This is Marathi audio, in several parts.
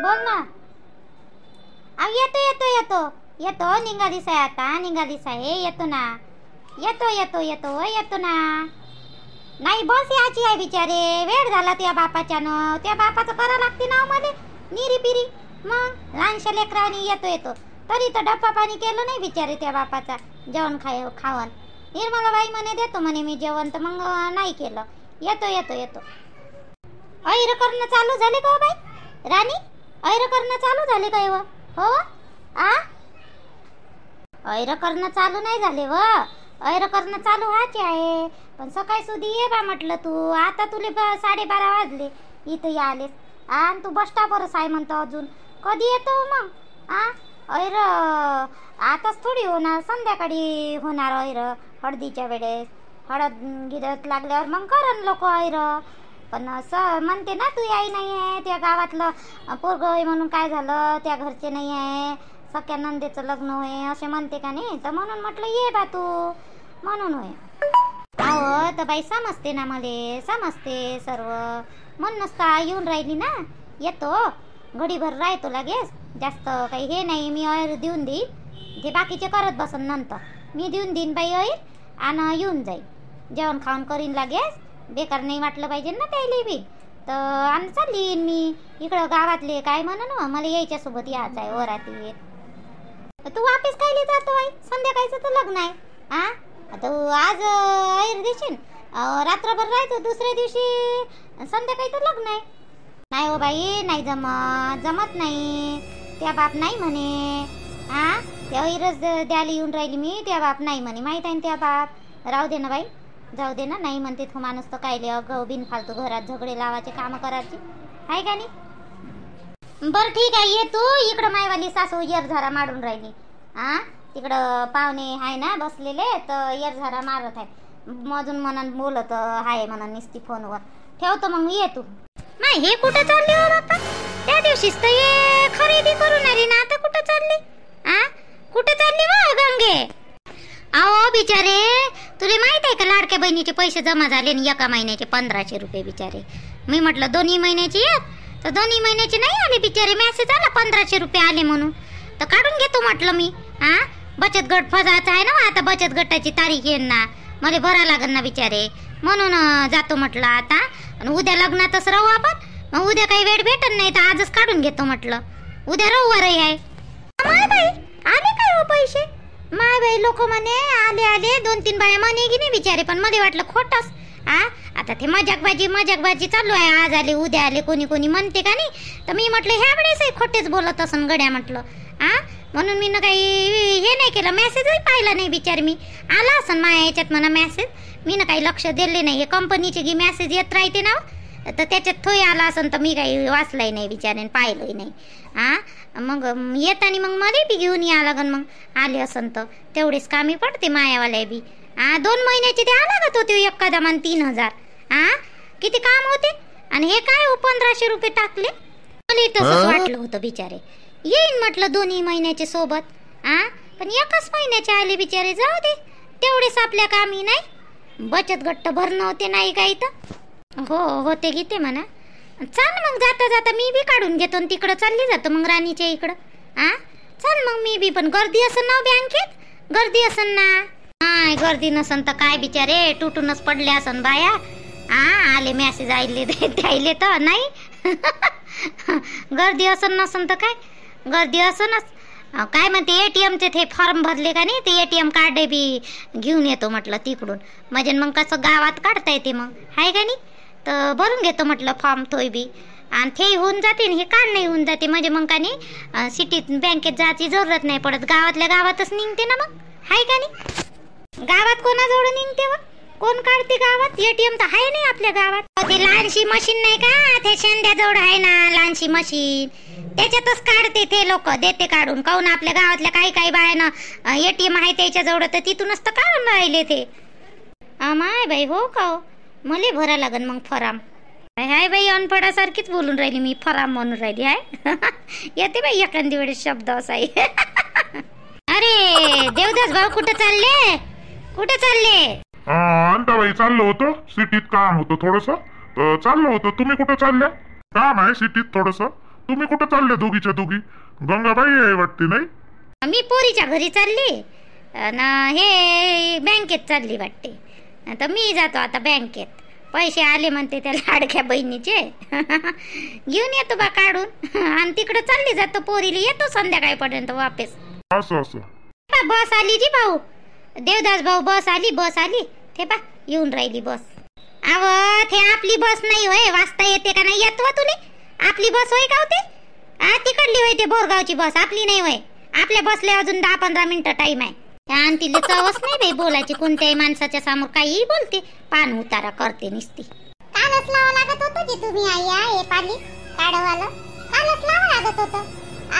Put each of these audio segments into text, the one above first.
बोल ना. येतो येतो येतो येतो. निघालीस आहे आता, निघालीस आहे. येतो ना, येतो येतो येतो येतो ना. नाही बस याची आहे बिचारे. वेळ झाला त्या बापाच्यानं. त्या बापाचं करा लागते ना मला निरी पिरी. मग लहानशा लेकरांनी येतो येतो तरी तर डब्बा पाणी केलं नाही बिचारे त्या बापाचा. जेवण खावण निर्मलाबाई म्हणे देतो म्हणे मी जेवण, तर मग नाही केलं. येतो येतो येतो. ऐर करणं चालू झाले का बाई राणी? ऐर करणं चालू झाले काय व? हो आ ऐर करणं चालू नाही झाले व. ऐर करणं चालू व्हायचे आहे. पण सकाळी सुधी ये बा म्हटलं तू. आता तुले 12:30 वाजले इथं यालेस. आणि तू बस स्टॉपवरच आहे म्हणतो अजून. कधी येतो मग? ऐर आताच थोडी होणार, संध्याकाळी होणार ऐर. हळदीच्या वेळेस हळद गिरत लागल्यावर मग करन लोक ऐर. पण असं म्हणते ना तू आई नाही आहे, त्या गावातलं पोरग होय म्हणून काय झालं, त्या घरचे नाही आहे, सख्या नंदेचं लग्न होय असे म्हणते का नाही, तर म्हणून म्हटलं ये बा तू म्हणून होय. अहो तर बाई समजते ना मले, समजते सर्व. म्हणूनच का येऊन राहिली ना. येतो घडीभर राहतो लगेच. जास्त काही हे नाही. मी ऐर देऊन देईन, ते बाकीचे करत बसन नंतर. मी देऊन देईन बाई ऐर आणि येऊन जाईल. जेवण खाऊन करीन लगेच. बेकार नाही वाटलं पाहिजे ना त्याला बी. तर आणि चालली मी इकडं गावातले काय म्हणून मला यायच्यासोबत यायचं आहे वरात येत. तू वापस कायले जातो आई? संध्याकाळचं तर लग्न आहे. आता आज ऐर देशील, रात्रभर राहायचं, दुसऱ्या दिवशी संध्याकाळी तर लग्न आहे. नाही हो बाई, नाही जमत नाही. त्या बाप नाही म्हणे. त्या ऐरच द्यायला येऊन राहिली मी. त्या बाप नाही म्हणे, माहीत आहे ना त्या बाप. राहू दे ना बाई, जाऊ दे ना. नाही म्हणते तो माणूस तर कायले अगं बिन फालतू घरात झगडे लावायचे कामं करायचे आहे का नाही. बरं ठीक आहे, ये तू इकडं. मायवाली सासू येरझारा मारून राहिली. तिकडं पाहुणे आहे ना बसलेले, तर येरझारा मारत आहे. मजून म्हणून बोलत आहे म्हणून निस्ती फोनवर. ठेवतो मग ये तू. नाही हे कुठं चालली हो बाप्पा? त्या दिवशीच तर ये खरेदी करून आली ना. आता कुठं चालली? कुठं चालली वा गंगे? अहो बिचारे, तुला माहित आहे का लाडक्या बहिणीचे पैसे जमा झाले ना एका महिन्याचे 1500 रुपये बिचारे. मी म्हटलं 2 महिन्याची येत, तर 2 महिन्याचे नाही आले बिचारे. मेसेज आला 1500 रुपये आले म्हणून, तर काढून घेतो म्हटलं मी. बचत गट फसायचा आहे ना आता. बचत गटाची तारीख येईन ना, मला भरा लागेल ना बिचारे. म्हणून जातो म्हटलं आता. आणि उद्या लग्नातच राहू आपण. मग उद्या काही वेळ भेटत नाही, तर आजच काढून घेतो म्हटलं. उद्या रविवारही आहे. माय बाई आले काय हो पैसे? माय बाई लोक म्हणे आले आले. 2-3 बाया म्हणे की नाही बिचारे, पण मध्ये वाटलं खोटच. आता ते मजाकबाजी चालू आहे. आज आले उद्या आले कोणी कोणी म्हणते का नाही. तर मी म्हटलं ह्या वेळेसही खोटेच बोलत असन गड्या म्हटलं. म्हणून मी ना काही हे नाही केलं. मेसेजही पाहिला नाही बिचारे मी. आला असन माझ्या याच्यात म्हणा मेसेज. मी ना काही लक्ष दिले नाही. हे कंपनीचे की मेसेज येत राहते ना, तर त्याच्यात थोय आला असन, तर मी काही वाचलाही नाही बिचारे, पाहिलंही नाही. मग येतानी मग मला बी घेऊन या लागन. मग आले असन तर तेवढेच कामी पडते मायावाल्या बी. 2 महिन्याचे ते आला का तो एखादा मान 3000. किती काम होते. आणि हे काय 1500 रुपये टाकले. मला तसंच वाटलं होतं बिचारे. येईन म्हटलं 2 महिन्याचे सोबत. पण एकच महिन्याचे आले बिचारे. जाऊ दे, तेवढेच आपल्या कामी नाही. बचत गट्ट भरणं होते नाही काही तर. हो होते घेते म्हणा. चाल मग जाता जाता मी बी काढून घेतो आणि तिकडं चालली जातो मग राणीच्या इकडं. चल मग मी बी. पण गर्दी असन ना बँकेत? गर्दी असन ना. गर्दी नसन तर काय बिचारे तुटूनच पडले असन बाया. आले मेसेज आले द्यायले तर नाही. गर्दी असन नसन तर काय गर्दी असनच. काय म्हणते ATMचे ते फॉर्म भरले का नाही, ते ATM कार्ड बी घेऊन येतो म्हटलं तिकडून. म्हणजे मग कसं गावात काढता येते मग आहे का नाही. तर भरून घेतो म्हटलं फॉर्म तोय बी. आणि ते होऊन जाते हे कार्ड नाही होऊन जाते. म्हणजे मग का नाही सिटीत बँकेत जायची जरूरत नाही पडत. गावातल्या गावातच निघते ना मग आहे का नाही. गावात कोणाजवळ निघते व? कोण काढते गावात? ATM तर आहे नाही आपल्या गावात. ते लहानशी मशीन नाही का, त्या शेंड्याजवळ आहे ना लहानशी मशीन, त्याच्यातच काढते ते लोक. देते काढून. काहून आपल्या गावातल्या काही बायानं ATM आहे त्याच्याजवळ, तर तिथूनच तर काढून राहिले ते. माय बाई हो का हो. मला भरा लागन मग फॉर्म. हाय बाई अनपडासारखीच बोलून राहिली मी. फॉर्म म्हणून राहिली आहे. येते बाई एखादी वेळेस शब्द असाही. अरे देवदास भाऊ कुठं चालले? कुठे चालले? बाई चाललो होतो सिटीत. काम होतं थोडस, चाललो होतो. तुम्ही कुठं चालल्या? काम आहे सिटीत थोडस. तुम्ही कुठं चालले दोघीच्या दोघी? गंगाबाई आहे वाटते नाही? मी पोरीच्या घरी चालली आणि हे बँकेत चालली वाटते. आता मी जातो आता बँकेत. पैसे आले म्हणते त्या लाडक्या बहिणीचे. घेऊन येतो बा काढून आणि तिकडे चालली जातो पोरीला. येतो संध्याकाळपर्यंत वापस. असं असं. बस आली जी भाऊ, देवदास भाऊ, बस आली. ते पा येऊन राहिली बस. अव ते आपली बस नाही होय. वाचता येते का नाही येत वा तुले? आपली बस होय का होते? तिकडली होय ते बोरगावची बस, आपली नाही होय. आपल्या बसले अजून 10-15 मिनिटं टाइम आहे. आणि तिला चवच नाही बाई बोलायची. कोणत्याही माणसाच्या समोर काही बोलते, पान उतारा करते नुसती. कालच लावा लागत होतं की तुम्ही आई हे पाली काढवाला. कालच लावा लागत होतं.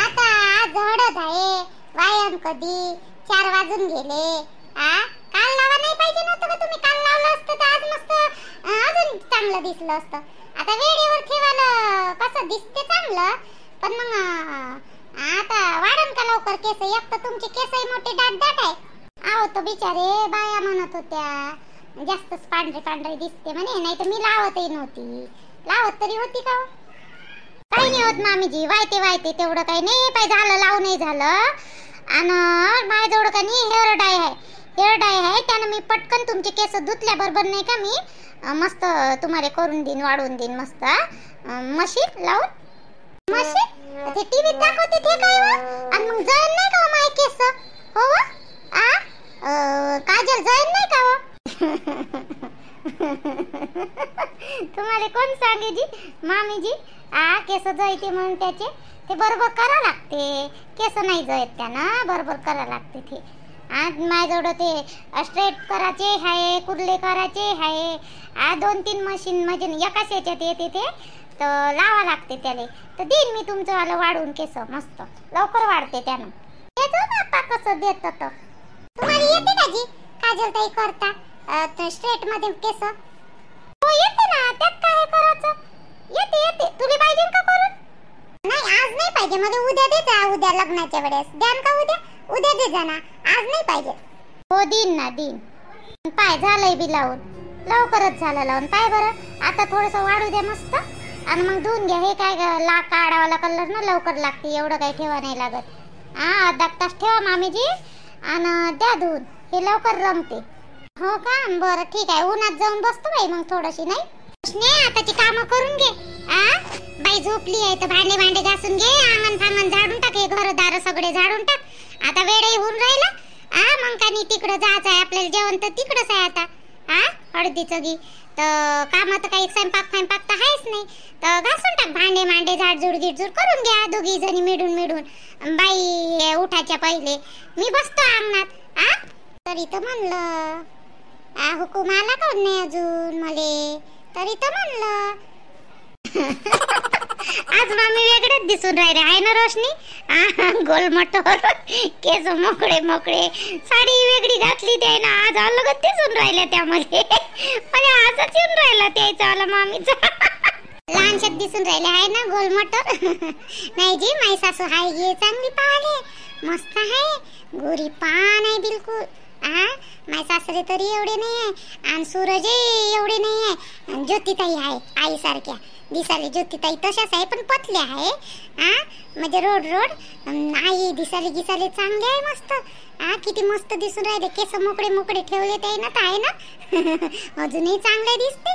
आता आज हळद आहे. व्यायाम कधी 4 वाजून गेले. काल लावा नाही पाहिजे नव्हतं का तुम्ही? काल लावलं असतं तर आज मस्त अजून चांगलं दिसलं असतं. आता वेळेवर ठेवायला कसं दिसते चांगलं, पण मग आता वाढन का लवकर केस? एक तर तुमचे केसही मोठे दाट आहे. आहो तर बिचारे बाया म्हणत होत्या जास्तच पांढरे दिसते म्हणे. नाही तर मी लावतही नव्हती. लावत तरी होती का? काही नाही होत मामीजी. वायते तेवढं काही नाही पाय झालं. लावू नाही झालं. आणि माझ्याजवळ का नाही हेअर डाय आहे. त्यानं मी पटकन तुमचे केस धुतल्या बरोबर नाही का मी मस्त तुम्हाला करून देईन, वाढवून देईन मस्त. मशीन लावून. मशीन ते टीव्हीत दाखवते ते काय वा? आणि मग जळण नाही का माय केस? हो वा? काजल जळण नाही का वा? तुम्हाला कोण सांगे जी मामीजी? केस जळते म्हणून त्याचे ते बरोबर करा लागते. केस नाही जळत त्यानं, बरोबर करा लागते ते. आज माझ्याजवळ ते स्ट्रेट करायचे आहे, कुर्ले करायचे आहे. 2-3 मशीन म्हणजे एकाच याच्यात येते ते, तर लावा लागते त्याले. तर देईन मी तुमचं आलं वाढवून केस मस्त. लवकर वाढते त्यानं. येतो बाप्पा कसं देत तर. तुम्हाला येते का जी काजल ताई करता स्ट्रेट मध्ये केस? हो येते ना. त्यात काय करायचं? येते. तुला पाहिजे का करून? नाही आज नाही पाहिजे. मला उद्या दे जा. उद्या लग्नाच्या वेळेस द्यान का? उद्या दे जा ना. आज नाही पाहिजे. हो देईन ना देईन. पाय झालंय बी लावून. लवकरच झालं लावून. पाय बरं आता थोडंसं वाढू द्या मस्त आणि मग धुवून घ्या. हे काय काढावाला कलर ना लवकर लागते. एवढं काही ठेवा नाही लागत. अर्धा तास ठेवा मामीजी आणि द्या धुवून. हे लवकर रंगते. हो का? बरं ठीक आहे. उन्हात जाऊन बसतो बाई मग थोडीशी. नाही आताची कामं करून घे. बाई झोपली आहे तर भांडे घासून घे. अंगण झाडून टाक. हे घरदार सगळे झाडून टाक. आता वेळही होऊन राहिला. मग का नाही तिकडं जायचं आहे आपल्याला. जेवण तर तिकडंच आहे आता. हळदीचं घे तर कामात काही स्वयंपाक तर आहेच नाही. तर घासून टाक भांडे झाडझूड गिडझूड करून घ्या दोघी जणी मिळून. बाई उठायच्या पहिले मी बसतो अंगणात. तरी तर म्हणलं हुकूम आला का नाही अजून मले? तरी तर म्हणलं. आज मामी वेगळेच दिसून राहिले आहे ना रोशनी? गोलमटोर केस मोकळे साडी वेगळी घातली ते ना. आज अलगच दिसून राहिल्या त्यामध्ये. मला आजच येऊन राहिला त्याचा आला मामीचा. लहानशात दिसून राहिले आहे ना गोलमटोर. नाही जी माई सासू हाय गे चांगली पाहले मस्त आहे. गोरी पान आहे बिलकुल. माय सासरे तरी एवढे नाही आहे आणि सूरज एवढे नाही आहे. ज्योतिताई आहे आई सारख्या दिसाले. ज्योतिताई तशाच आहे पण पतल्या आहे. म्हणजे रोड आई दिसाले चांगले आहे मस्त. किती मस्त दिसून राहिले. केस मोकळे ठेवले ते ना तर आहे ना. अजूनही चांगले दिसते.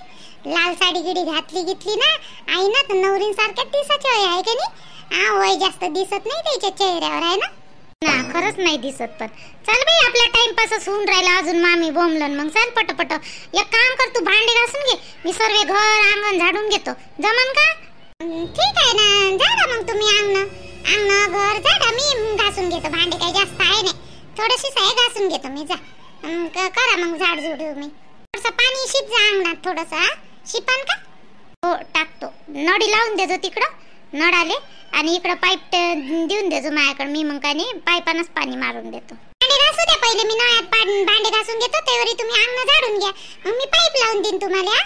लाल साडी गिडी घातली ना आई ना तर नवरीन सारख्या दिसायचे आहे की नाही? वय जास्त दिसत नाही त्याच्या चेहऱ्यावर आहे ना. खरंच नाही दिसत. पण चल बाई आपला टाइमपासच होऊन राहिला अजून. मामी बोंबलन मग चल पटपट. एक काम कर तू भांडे घासून घे. मी सर्व घर अंगण झाडून घेतो. जमन का? ठीक आहे ना. झाडा मग तुम्ही अंगण घर झाडा. मी घासून घेतो भांडे. काही जास्त आहे नाही. थोडीशीच आहे घासून घेतो मी. जा करा मग झाडझूड. मी थोडंसं पाणी शिप जा अंगणात थोडंसं. शिपान का? हो टाकतो. नळी लावून देतो तिकडं नळाले आणि इकडं पाईप देऊन देतो माझ्याकडे. मी मग काय नाही पाईपानच पाणी मारून देतो. भांडे घासू द्या पहिले. मी नळ्यात भांडे घासून घेतो त्यावेळी तुम्ही अंगण झाडून घ्या. मग मी पाईप लावून देईन तुम्हाला.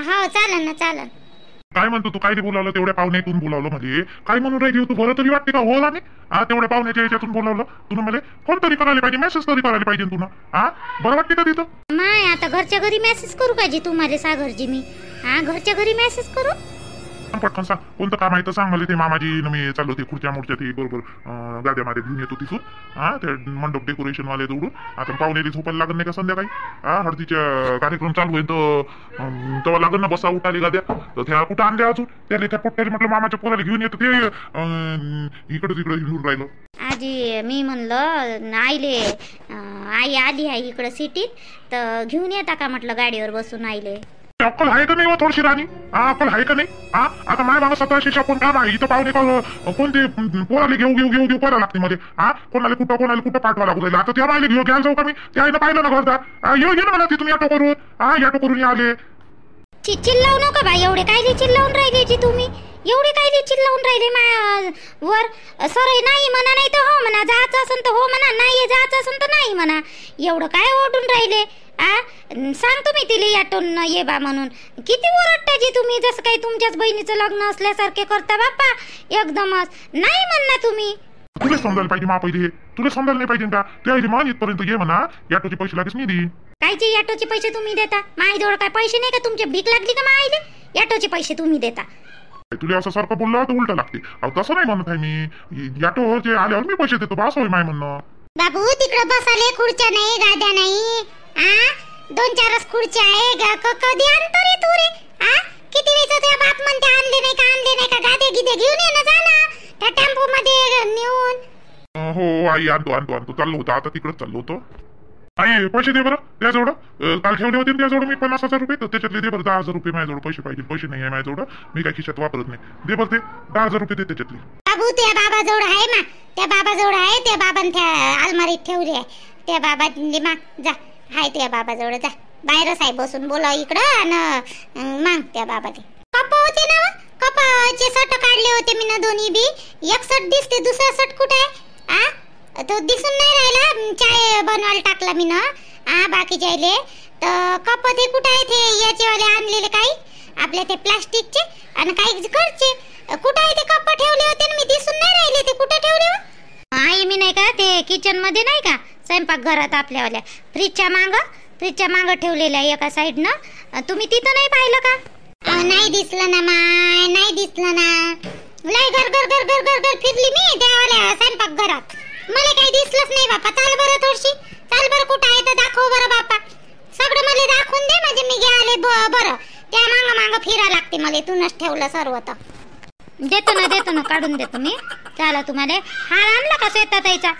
हो चालन ना चालन. काय म्हणतो तू? काय बोलावलं? तेवढ्या पाहुण्यातून बोलावलं मध्ये काय म्हणून राहिली तू? बरं तरी वाटते का? हो ना तेवढ्या पाहुण्याच्या याच्यातून बोलावलं तुला. मला फोन तरी करायला पाहिजे. मेसेज तरी करायला पाहिजे तुला. बरं वाटते का तिथं? माय आता घरच्या घरी मेसेज करू का जी तुम्हाला सागरजी? मी घरच्या घरी मेसेज करू? पटकन सांग कोणतं काम आहे तर सांग मला. ते मामाजी मी चाललो ते खुर्च्या मोर्च्या ते बरोबर गाद्यामध्ये घेऊन येतो तिथून. ते मंडप डेकोरेशन वाले दौडून आता पाहुणेली झोपायला लागत नाही का संध्याकाळी. हळदीच्या कार्यक्रम चालू आहे तर तेव्हा लागत ना बसा उठाली गाद्या. तर त्या कुठं आणल्या अजून त्याला त्या पोट्याला म्हटलं मामाच्या पोराला घेऊन येतो ते इकडं तिकडं हिंडून राहिलं. आजी मी म्हणलं आईले आई आली आहे इकडं सिटीत तर घेऊन येता का म्हटलं गाडीवर बसून आईले. अक्कल आहे का नाही व थोडीशी राणी. अक्कल आहे का नाही. आता माझ्या मागं 1700 कोण काम आहे इथं पाहुणे कोणते पोराले घेऊ करायला लागते मध्ये. कोणाला कुठं पाठवा लागू राहिलं. आता त्या मायले घ्यायला जाऊ का मी. त्या आईनं पाहिलं ना घरचा ये ना मला तिथून ऑटो करून आले. चिल्लावू नका बाई एवढे कायले चिल्लावून राहिले जी तुम्ही. एवढे कायले चिल्लावून राहिले माया वर. सर नाही म्हणा नाही तर हो म्हणा. जायचं असेल तर हो म्हणा नाही जायचं असेल तर नाही म्हणा. एवढं काय ओढून राहिले. सांगतो मी तिला याटून ये बा म्हणून. किती ओरडताजी तुम्ही जसं काही तुमच्याच बहिणीचं लग्न असल्यासारखे करता बाप्पा एकदमच. नाही म्हणणार तुम्ही. तुला समजायला पाहिजे मा पहिले. तुला समजायला नाही पाहिजे का. त्या मान इथपर्यंत ये म्हणा. याटोचे पैसे लागेच मी दे. कायचे याटोचे पैसे तुम्ही देता. माझ्याजवळ काय पैसे नाही का. तुमची भीक लागली का माईले. याटोचे पैसे तुम्ही देता. तुला असं सारखं बोललं तर उलट लागते. तसं नाही म्हणत आहे मी. याटो जे आल्यावर मी पैसे देतो बस होय माय म्हणणं. बाबू तिकडे बसाले खुर्च्या नाही गाद्या नाही. 2-4 खुर्च्या आहे कधी आणतो रे तू रे. किती वेळचं तुझ्या बाप म्हणते आणले नाही का गादे गिदे घेऊन ये ना जा ना त्या टेम्पो मध्ये नेऊन. हो आई आणतो चाललो होतो. आता तिकडच चाललो होतो. आई पैसे दे बरं त्याजवळ. काल ठेवले होते त्याजवळ मी 50,000 रुपये. तर त्याच्यातले दे बरं 10,000 रुपये माझ्याजवळ पैसे पाहिजे. पैसे नाही आहे माझ्याजवळ. मी काय खिशात वापरत नाही. दे बरं ते 10,000 रुपये दे त्याच्यातले. बाबू त्या बाबाजवळ आहे ना. त्या बाबाजवळ आहे. त्या बाबान त्या अलमारीत ठेवली आहे. त्या बाबा माग जा. हाय त्या बाबाजवळ जा. बाहेरच आहे बसून बोला इकडं आणि माग त्या बाबाले. कपा होते ना कपाचे सट काढले होते मी ना दोन्ही बी. एक सट दिसते दुसरा सट कुठे आहे. तो दिसून नाही राहिला. चाय बनवायला टाकला मी ना. बाकी जायले तर कप ते कुठे आहे. ते याचे वाले आणलेले काही आपले ते प्लास्टिकचे आणि काही घरचे. कुठे आहे ते कप ठेवले होते ना मी दिसून नाही राहिले. ते कुठे ठेवले हो आई मी नाही का ते किचन मध्ये नाही का स्वयंपाक घरात आपल्यावाल्या फ्रीजच्या मागं ठेवलेलं आहे एका साईडनं. तुम्ही तिथं नाही पाहिलं का. नाही दिसलं ना माय. नाही दिसलं ना. लय घर फिरली मी त्यावाल्या स्वयंपाक घरात. मला काही दिसलंच नाही बापा. चाल बरं थोडीशी. चाल बरं कुठं आहे तर दाखव बरं बापा. सगळं मला दाखवून दे म्हणजे मी गेले बरं. त्या मागं फिरा लागते मला. तूनच ठेवलं सर्व तर. देतो ना काढून देतो मी. चला तुम्हाला हार आणला का श्वेताताईचा.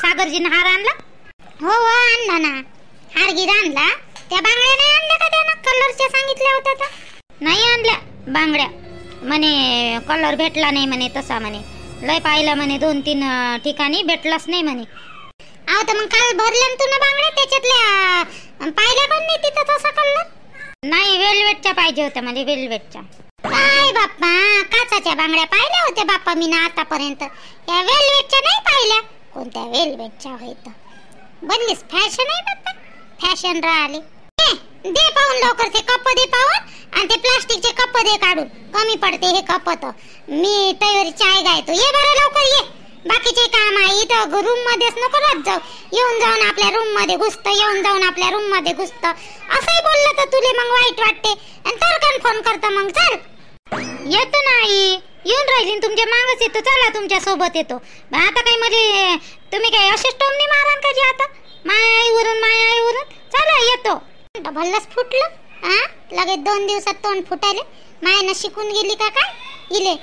सागरजीने हार आणला. हो आणला ना. हारगीर आणला. त्या बांगड्या नाही आणल्या का त्यानं कलरच्या सांगितल्या होत्या तर. नाही आणल्या बांगड्या म्हणे. कलर भेटला नाही म्हणे तसा म्हणे. लय पाहिलं म्हणे 2-3 ठिकाणी भेटलाच नाही म्हणे. आहो तर मग काल भरल्या तू ना बांगड्या त्याच्यातल्या पाहिल्या कोण नाही तिथं तसा कलर. नाही वेलवेटच्या पाहिजे होत्या मला. वेलवेटच्या. काय बाप्पा काचाच्या बांगड्या पाहिल्या होत्या बाप्पा मी ना आतापर्यंत. या वेलवेटच्या नाही पाहिल्या. कोणत्या वेलवेटच्या होत. बनलीस फॅशन आहे बाप्पा. फॅशन राहिले. दे पाहून लवकर ते कप दे पाहून. आणि ते प्लास्टिकचे कप दे काढून. कमी पडते हे कप तर. मी तयारी चाय गायतो. ये बरं लवकर ये. बाकीचे काम आहे इथं रूम मध्येच नको राहत जाऊ. येऊन जाऊन आपल्या रूम मध्ये घुसत. असंही बोललं तर तुले मग वाईट वाटते. आणि तरकन फोन करता मग. चल येतो ना आई. येऊन राहिली तुमच्या मागच येतो. चला तुमच्या सोबत येतो. आता काही मध्ये तुम्ही काही असेच टोमणे माराल का जी आता. माया आईवरून. चला येतो. भल्लच फुटलं. लगेच 2 दिवसात तोंड फुटायले. मायानं शिकून गेली का काय इले.